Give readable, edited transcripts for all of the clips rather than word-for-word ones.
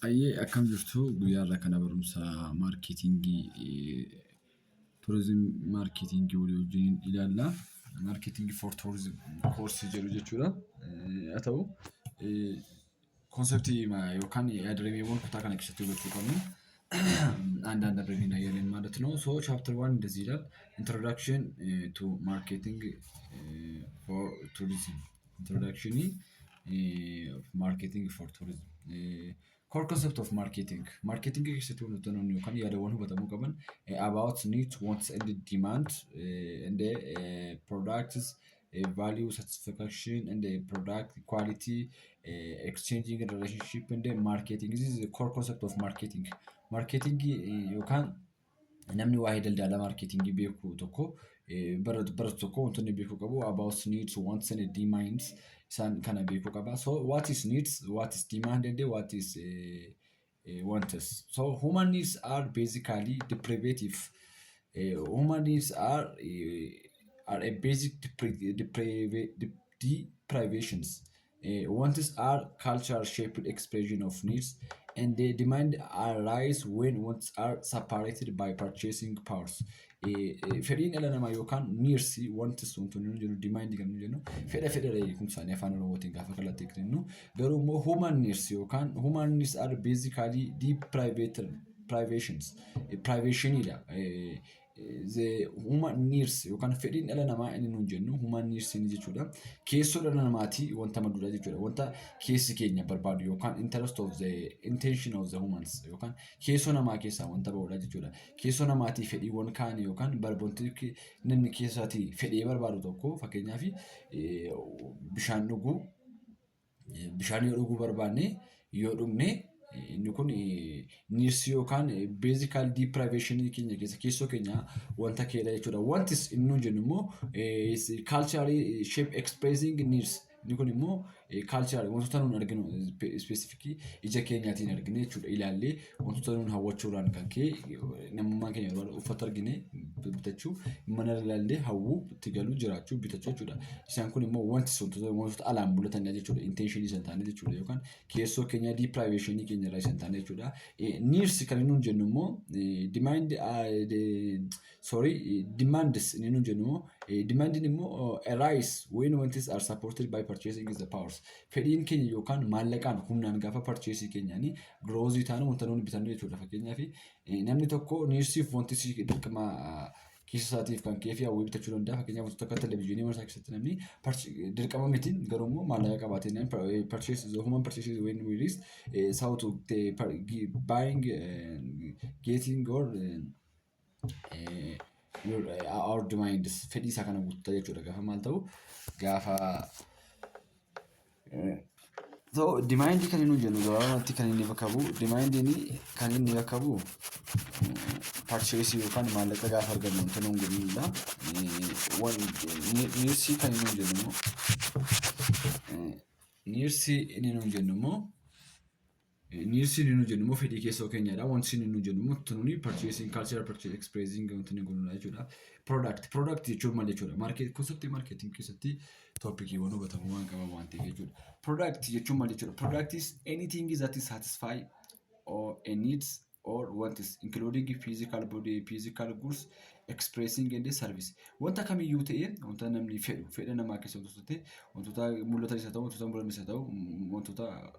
Ayyee akkam jirtu guyyaarra kana barumsa tourism marketingii walii wajjin ilaalla. Marketing for tourism course jedhu jechuudha. Haa ta'u konseptii yookaan yaadrimeewwan kutaa kana keessatti hubachuu qabnu አንዳንድ አብረን እናያለን ማለት ነው። ሶ ቻፕተር 1 እንደዚህ ይላል introduction to marketing for tourism. Introduction of marketing for tourism. Core concept of marketing. Marketing keessatti wantoota nuti yookaan yaadawwan hubatamuu qaban about needs, wants and demands and products, value, satisfaction and product quality, exchanging and relationship and marketing. This is the core concept of marketing. Marketing yookaan namni waa'ee daldala marketingii beeku tokko baratu tokko wantoonni beekuu qabu about needs, wants and demands isaan kana beekuu qaba. So what is needs, what is demand and what is wants. So human needs are basically deprivative. Human needs are a basic deprivations. Wants are cultural shaped expression of needs and the demand arise when wants are separated by purchasing powers. Fedhiin dhala namaa yookaan needs wants wantoonni nu jennu demand kan nu jennu fedha kumsaanii afaan oromootiin gaafa kallattii kennu garuu immoo human needs yookaan human needs are basically privationidha. The human needs yookaan fedhiin dhala namaa inni nu jennu human needs ni jechuudha. Keessoo dhala namaati wanta madduudha jechuudha. Wanta keessi keenya barbaadu yookaan interest of the intention of the humans yookaan keessoo namaa keessaa wanta ba'uudha jechuudha. Keessoo namaatii fedhiiwwan kaan yookaan barboontii namni keessaatii fedhii barbaadu tokko fakkeenyaaf bishaan dhuguu yoo dhuguu barbaanne yoo dhugne inni kun needs yookaan basically deprivation keenya keessa keessoo keenya wanta keedha jechuudha. Wantis inni nu jennu immoo culturally shape expressing needs. Inni kun immoo culture wantoota nuun arginu specific ija keenyaatiin argine jechuudha. Ilaallee wantoota nuun hawwachuudhaan kan ka'e namummaan keenya uffata argine bitachuu mana ilaallee hawwuu itti galuu jiraachuu bitachuu jechuudha. Isaan kun immoo wantoota alaan mul'atan jechuudha. Intention isaan taane jechuudha yookaan keessoo keenya deprivation keenya irraa isaan taane jechuudha. Needs kan nuun jennu immoo demands inni nuun jennu immoo demanding immoo arise when wants are supported by purchasing the powers. Fedhiin keenya yookaan maallaqaan humnaan gaafa purchase keenyaanii groozii taanu wanta nuun bitannu jechuudha. Fakkeenyaaf namni tokko needsiif wanti dirqama keessa isaatiif kan ka'ee fi hawwii bitachuu danda'a. Fakkeenyaaf wantoota akka televezyiinii mana isaa keessatti namni dirqama mitiin garuu immoo maallaqa qabaatee purchase the human purchases when we reach how to buying getting or our demands fedhii isaa kana guutuu jechuudha. Gaafa maal ta'u gaafa so demand kan inni jennu gabaabumatti kan inni bakka bu'u demand kan inni bakka bu'u purchase yookaan maallaqa gaafa argannu wanta nuun godhudha. Needs kan inni jennu immoo needs inni nu jennu immoo fedhii keessoo keenyadha. Wanti inni nu jennu immoo tunuuni purchasing cultural purchase expressing wanti inni godhudha jechuudha. Product jechuun maal jechuudha? Concept marketing keessatti toppikiiwwan hubatamuu waan qaban waan ta'eef jechuudha. Product jechuun maal jechuudha? Product is anything that is satisfy or a needs or what is including physical body, physical goods, expressing and service. Wanta kamiyyuu ta'e wanta namni fedha namaa keessa wantoota mul'atan isa ta'u wantoota mul'atan isa ta'u wantoota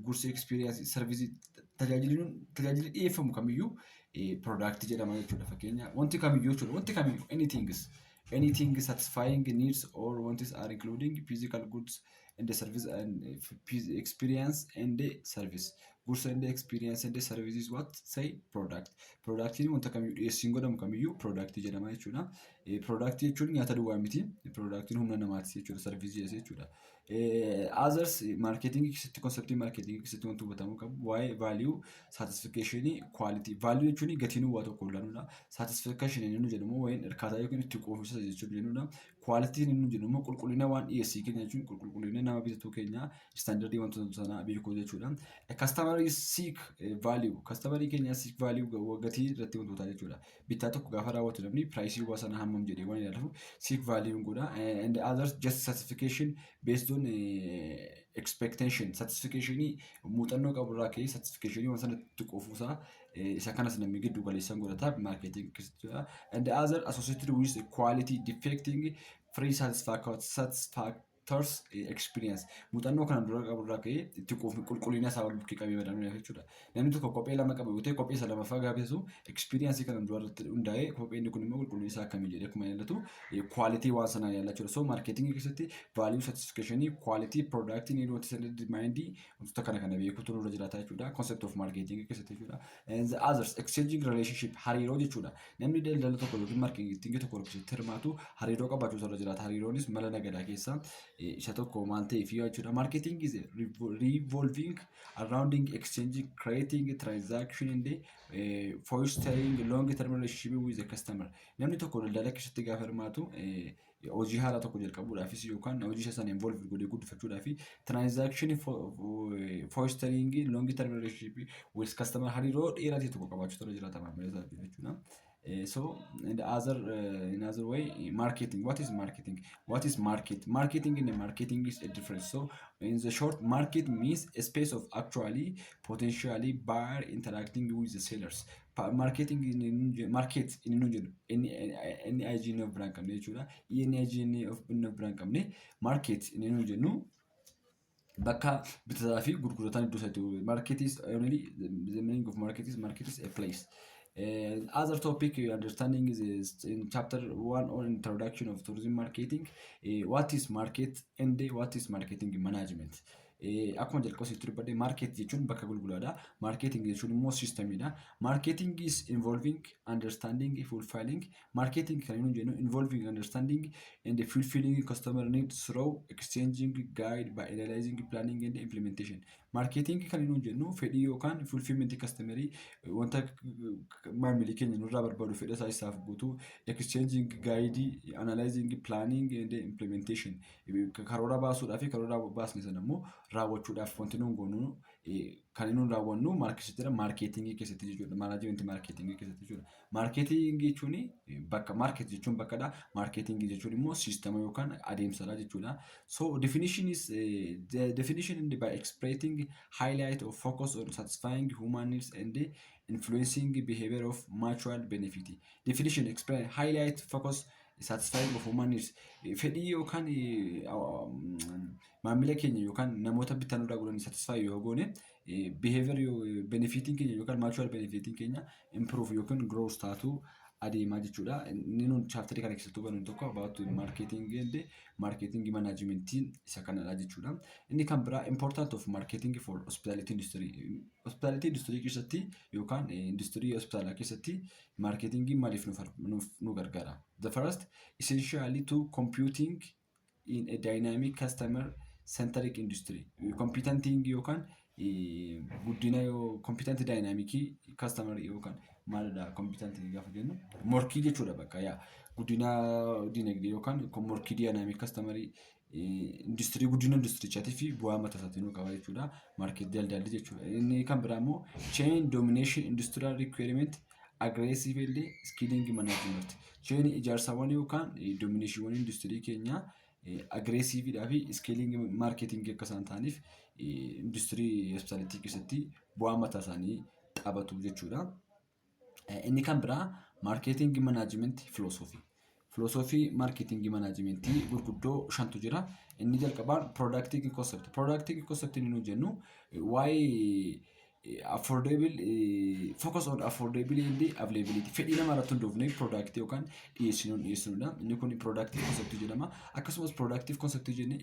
gursi experience service tajaajilli dhiyeeffamu kamiyyuu product jedhama jechuudha. Fakkeenya wanti kamiyyuu jechuudha. Wanti kamiyyuu anything satisfying needs or wants are including physical goods and the service and experience and the service. Goods and the experience and the service is what say product. Product ni wanta kamiyyuu dhiyeessiin godhamu kamiyyuu product jedhama jechuudha. Product jechuun nyaata duwwaa miti. Product humna namaati jechuudha. Service jechuudha. Others marketing keessatti concept marketing keessatti wanti hubatamuu qabu waa'ee value, satisfaction, quality. Value jechuun gatiin waa tokko olaanudha. Satisfaction inni jedhamu waa'ee hirkaataa yookiin itti quufisa jechuudha jennuudha. Quality inni jedhamu qulqullina waan dhiyeessii keenya jechuun qulqullina nama bitatu keenya standardii wantoota sanaa beekuu jechuudha. Customer seek value. Customer keenya seek value gatii irratti wantoota jechuudha. Bittaa tokko gaafa raawwatu namni price waa sana hammam jedhee waan ilaaluuf seek value godha. And others just satisfaction based based on expectation satisfaction muuxannoo qaburraa ka'ee satisfaction waan sanatti qofuusaa isa kanas namni giddu galeessan godhata marketing keessatti and the other associated with quality defecting free satisfactors experience muuxannoo kana dura qaburraa ka'ee itti qulqullina isaa wal bukkee qabee badamee jechuudha. Namni tokko kophee lama qabu yoo ta'e kophee isa lamaffaa gaafasu experience kana dura irratti hundaa'ee kopheen kun immoo qulqullina isaa akkamii jedhee akkuma ilaallatu quality waan sanaa yaallachuudha. So marketing keessatti value satisfaction quality product ni wanti sana demand wantoota kana beekuutu nurra jiraata jechuudha. Concept of marketing keessatti jechuudha. And the others exchanging relationship hariiroo jechuudha. Namni daldala tokko yookiin marketing tokko keessatti hirmaatu hariiroo qabaachuu irra jiraata. Hariiroonis mala nagadaa keessa isa tokko maal ta'eef jechuudha. Marketing is revolving around exchanging, creating transaction and fostering long-term relationship with the customer. Namni tokko daldala keessatti gaafa hirmaatu hojii haaraa tokko jalqabuudhaafis yookaan hojii isa sana involve godhee guddifachuudhaaf transaction fostering long-term relationship with customer hariiroo dheeraa ta'e tokko qabaachuu irra jiraata maamila isaa jechuudha. So in other way, marketing. What is marketing? What is market? Marketing and marketing is a difference. So in the short, market means a space of actually potentially buyer interacting with the sellers. Marketing in market in any IGN of brand company jechuudha. Any IGN of brand company market in bakka bitataa fi gurgurtaan iddoo isaatti market is only the meaning of market is a place. Other topic understanding is in chapter 1 on introduction of tourism marketing. What is market and what is marketing management? Akkuma jalqabsiisu turbaadhe market jechuun bakka gurguraadha. Marketing jechuun immoo systemidha. Marketing is involving understanding fulfilling. Marketing kan inni jennu involving understanding and fulfilling customer needs through exchanging guide by analyzing planning and implementation. Marketing kan inni jennu fedhii yookaan fulfillment customerii wanta maamilli keenya nurraa barbaadu fedha isaa isaaf guutuu exchanging guide analyzing planning and implementation karoora baasuudhaaf fi karoora baasne sana immoo raawwachuudhaaf wanti nuun goonu kan inni raawwannu marketingii keessatti jechuudha. Management marketingii keessatti jechuudha. Marketingii jechuun bakka market jechuun bakkadha. Marketingii jechuun immoo siistama yookaan adeemsadha jechuudha. So definition is the definition by expressing highlight or focus on satisfying human needs and influencing behavior of mutual benefit. Definition explain highlight focus satisfying of human needs. Fedhii yookaan maamila keenya yookaan namoota bitan irraa godhan satisfy yoo goone behavior benefiting keenya yookaan mutual benefiting keenya improve yookaan grow taatu adeemaa jechuudha. Inni nuun chapter kana keessatti hubannu tokko about marketing and marketing management isa kanadha jechuudha. Inni kan biraa important of marketing for hospitality industry. Hospitality industry keessatti yookaan industry hospitala keessatti marketing maaliif nu gargaara? The first essentially to computing in a dynamic customer centric industry. Competenting yookaan guddina competent dynamic customer yookaan maalidha competent gaafa jennu morkii jechuudha bakka yaa guddina dinagdee yookaan morkii dynamic customer industry guddina industry chatii fi bu'aa mataa isaatiin qaba jechuudha. Market daldalli jechuudha. Inni kan biraa immoo chain domination industrial requirement aggressively skilling management. Chain ijaarsawwan yookaan domination industry keenya aggressive dhaa fi scaling marketing akka isaan ta'aniif industry hospitality keessatti bu'aa mataa isaanii qabatu jechuudha. Inni kan biraa marketing management philosophy. Philosophy marketing management gurguddoo shantu jira. Inni jalqabaan producting concept. Producting concept inni nu jennu why affordable focus on affordability and availability. Fedhii nama irratti hundoofnee product yookaan dhiyeessinudha. Inni kun productive concept jedhama. Akkasumas productive concept jennee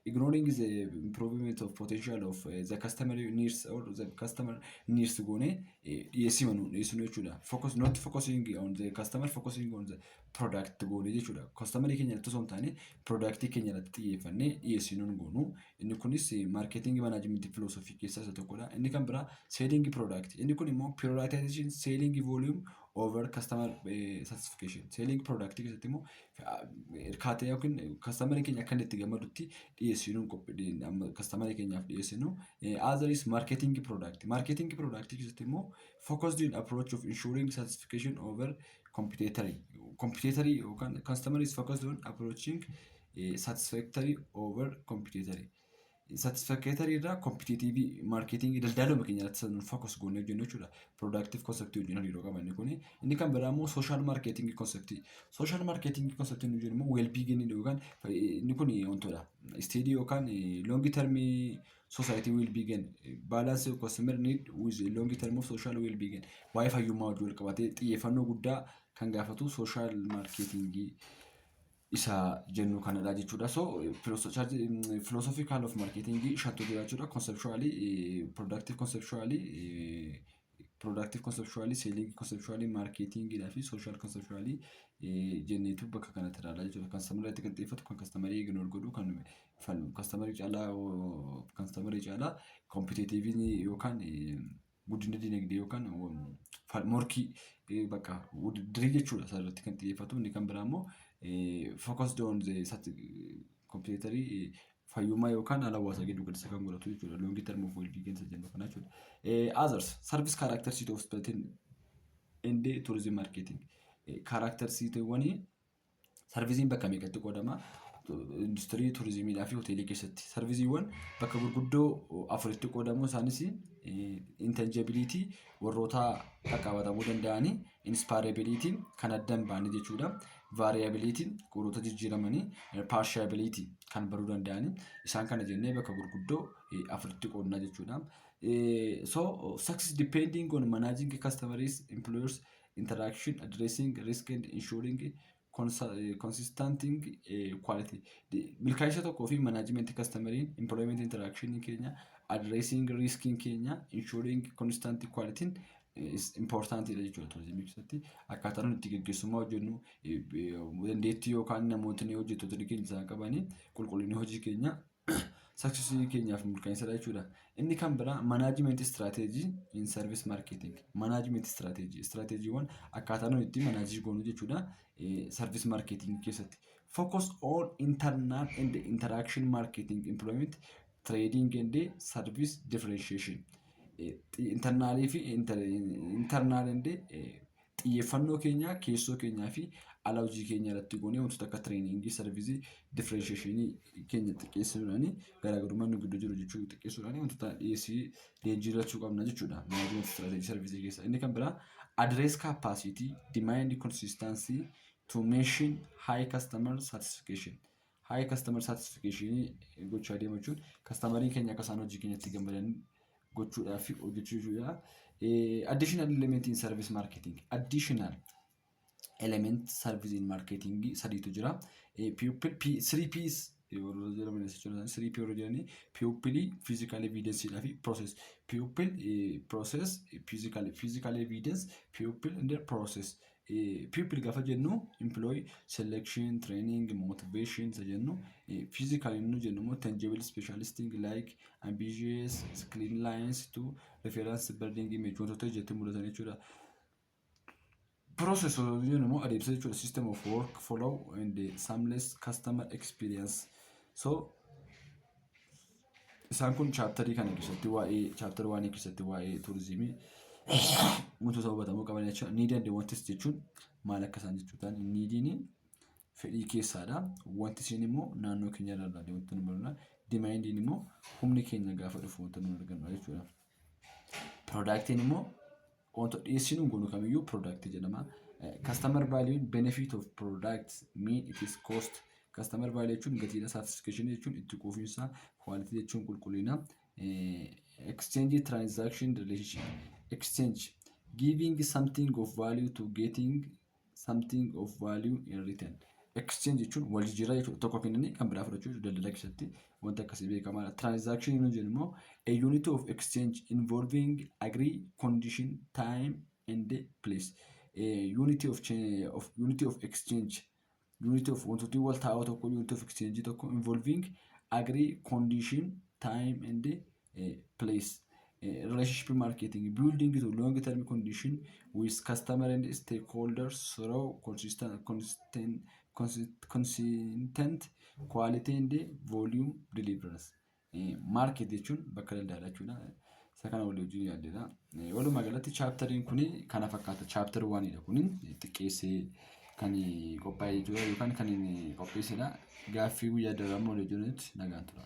ignoring the improvement of potential of the customer needs or the customer needs goone dhiyeessinu jechuudha. Focus not focusing on the customer, focusing on the product goone jechuudha. Customer keenya irratti osoo hin taane product keenya irratti xiyyeeffannee dhiyeessinuun goonu. Inni kunis marketing management philosophy keessaa isa tokkodha. Inni kan biraa selling product. Inni kun immoo prioritization selling volume over customer satisfaction. Selling product keessatti immoo hirkaatee yookiin customer keenya akka inni itti gammadutti dhiyeessinuun qophii customer keenyaaf dhiyeessinu. Other is marketing product. Marketing product keessatti immoo focused on approach of ensuring satisfaction over competitory yookaan customer is focused on approaching satisfactory over competitive. Satisfactory irraa competitive marketing daldaluma keenya irratti sanuun focus goonee hojjennu jechuudha. Productive concept wajjin hariiroo qaba inni kuni. Inni kan biraa immoo social marketing concept. Social marketing concept inni jennu immoo well being yookaan inni kun wantoota steady yookaan long term society well being balance customer need with long term of social well being. Waa'ee fayyummaa wajjin wal qabatee xiyyeeffannoo guddaa kan gaafatu social marketing isa jennu kanadha jechuudha. So philosophical of marketing shantu jiraachudha. Productive conceptually, selling conceptually, marketing fi social conceptually jenneetu bakka kanatti ilaala jechuudha. Customer irratti kan xiyyeeffatu kan customer ignore godhu kan customer caalaa competitive yookaan guddina dinagdee yookaan morkii bakka dirii jechuudha. Isarratti kan xiyyeeffatu inni kan biraa immoo focused on the completely fayyummaa yookaan hawaasa gidduu galeessa kan godhatu jechuudha. Long term of well-being jennu kana jechuudha. Others service characteristics of hospitality and tourism marketing. Characteristicswwan servisiin bakka meeqatti qoodama? Industirii turizimiidhaa fi hoteelii keessatti servisiiwwan bakka gurguddoo afuritti qoodamu. Isaanis intangibility warroota qaqqabatamuu danda'anii, inspirability kan addan baanii jechuudha. Variability warroota jijjiiramanii, partiality kan baruu danda'anii isaan kana jennee bakka gurguddoo afuritti qoodna jechuudha. So success depending on managing customers, employers, interaction, addressing risk and ensuring consistent quality. Milkaa'ina tokkoo fi management customer employment interaction keenya, addressing risk keenya, ensuring consistent quality is important jechuudha. Turizimii keessatti akkaataa nuti gaggeessummaa hojjennu dandeettii yookaan namootni hojjettoota keenya isaan qabanii qulqullinni hojii keenya successii keenyaaf milkaa'insadha jechuudha. Inni kan biraa management strategy in service marketing. Management strategy strategiiwwan akkaataa nuti itti managii goonu jechuudha. Service marketing keessatti focus on internal and interaction marketing, employment, trading and service differentiation. Internal fi internal and xiyyeeffannoo keenya keessoo keenyaa fi ala hojii keenya irratti goonee wantoota akka training, service differentiation keenya xiqqeessuudhaan garaagarummaa nu gidduu jiru jechuu xiqqeessuudhaan wantoota dhiyeessii leenjifachuu qabna jechuudha. Management strategy service keessa inni kan biraa address capacity, demand consistency to mention high customer satisfaction. High customer satisfaction gochaa deema jechuun customerii keenya akka isaan hojii keenyatti gammadan gochuudhaaf hojjechuudha. Additional element in service marketing. Additional element service in marketing sadiitu jira. People 3Ps 3P originally people, physical evidence fi process. People, process, physical evidence, people and the process. People gaafa jennu employee selection, training, motivation sa jennu. Physical nu jennu mo tangible specialisting like ambitious, clean lines to reference building image wantoota jettee mul'atan jechuudha. Process jennu mo adeemsa jechuudha. System of work, follow and seamless customer experience. So isaan kun chapterii kana keessatti waa'ee chapter 1 keessatti waa'ee turizimii wantoota hubatamuu qaban jechuudha. Need and want jechuun maal akka isaan jechuudhaan neediin fedhii keessaadha. Want isiin immoo naannoo keenya irraa wantoota nu barbaadna. Demand immoo humni keenya gaafa dhufu wantoota nu arganna jechuudha. Product immoo wantoota dhiyeessinu goonu kamiyyuu product jedhama. Customer value benefit of products mean it is cost. Customer value jechuun gatiidha. Satisfaction jechuun itti quufinsa. Quality jechuun qulqullina. Exchange transaction relationship. Exchange giving something of value to getting something of value in return. Exchange jechuun wal jijjiirraa jechuudha. Tokko kennanii kan biraa fudhachuu daldala keessatti wanta akkasii beekamaadha. Transaction nu jennu immoo a unit of exchange involving agree condition, time and place. Unity of exchange. Unity of wantooti wal taa'oo tokko unity of exchange tokko involving agree condition, time and place. Relationship marketing building to long term condition with customer and stakeholders through consistent quality and volume deliverance. Market jechuun bakka daldalaa jechuudha. Isa kana walii wajjin yaaddeedha. Walumaa galatti chapteriin kuni kana fakkaata. Chapter 1 dha kuni xiqqeessee kan qophaa'ee jiru yookaan kan inni qopheessedha. Gaaffii guyyaa darbamu waliin jirutti nagaan tura.